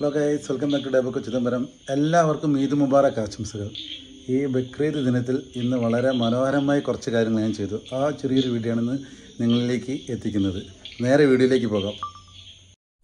Hello guys, welcome back to ഡേബക്ക് ചിദംബരം. എല്ലാവർക്കും ഈദ് മുബാറക് ആശംസകൾ. ഈ ബക്രീദ് ദിനത്തിൽ ഇന്ന് വളരെ മനോഹരമായി കുറച്ച് കാര്യങ്ങൾ ഞാൻ ചെയ്തു. ആ ചെറിയൊരു വീഡിയോ ആണെന്ന് നിങ്ങളിലേക്ക് എത്തിക്കുന്നത്. നേരെ വീഡിയോയിലേക്ക് പോകാം.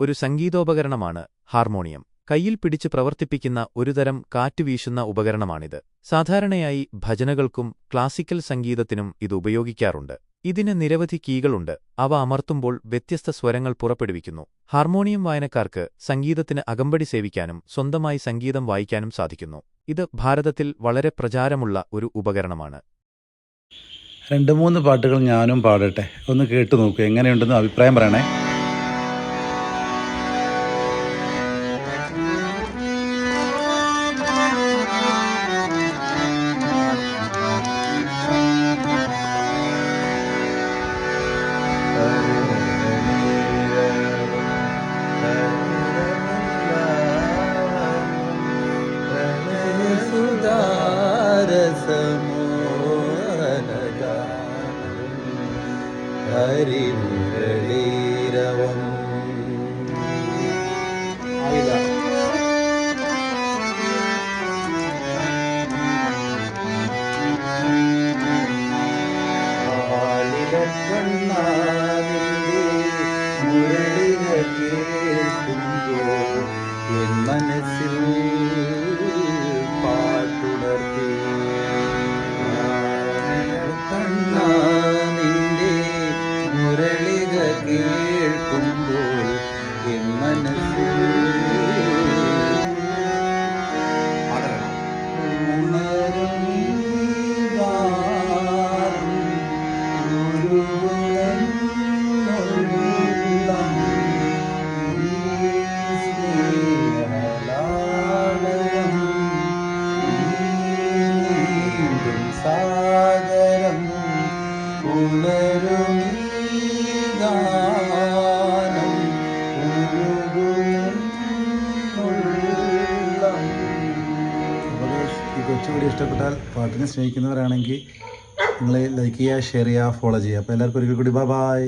ഒരു സംഗീതോപകരണമാണ് ഹാർമോണിയം. കയ്യിൽ പിടിച്ച് പ്രവർത്തിപ്പിക്കുന്ന ഒരുതരം കാറ്റ് വീശുന്ന ഉപകരണമാണിത്. സാധാരണയായി ഭജനകൾക്കും ക്ലാസിക്കൽ സംഗീതത്തിനും ഇത് ഉപയോഗിക്കാറുണ്ട്. ഇതിന് നിരവധി കീകളുണ്ട്. അവ അമർത്തുമ്പോൾ വ്യത്യസ്ത സ്വരങ്ങൾ പുറപ്പെടുവിക്കുന്നു. ഹാർമോണിയം വായനക്കാർക്ക് സംഗീതത്തിന് അകമ്പടി സേവിക്കാനും സ്വന്തമായി സംഗീതം വായിക്കാനും സാധിക്കുന്നു. ഇത് ഭാരതത്തിൽ വളരെ പ്രചാരമുള്ള ഒരു ഉപകരണമാണ്. 2-3 പാട്ടുകൾ ഞാനും പാടട്ടെ, ഒന്ന് കേട്ടു നോക്കൂ. എങ്ങനെയുണ്ടെന്ന് അഭിപ്രായം പറയണേ. ഹരിമുരളീരവം മുരളിക കേൾക്കുമ്പോൾ എൻ മനസ്സിൽ പാട്ടുണർത്തി. മുരളിക കേൾക്കുമ്പോൾ എൻ മനസ്സിൽ സാഗരം ഉണരും ഗാനം ഈ കൊച്ചു വീഡിയോ ഇഷ്ടപ്പെട്ടാൽ പാട്ടിനെ സ്നേഹിക്കുന്നവരാണെങ്കിൽ നിങ്ങൾ ലൈക്ക് ചെയ്യുക, ഷെയർ ചെയ്യുക, ഫോളോ ചെയ്യുക. അപ്പോൾ എല്ലാവർക്കും ഒരിക്കൽ കൂടി ബൈ.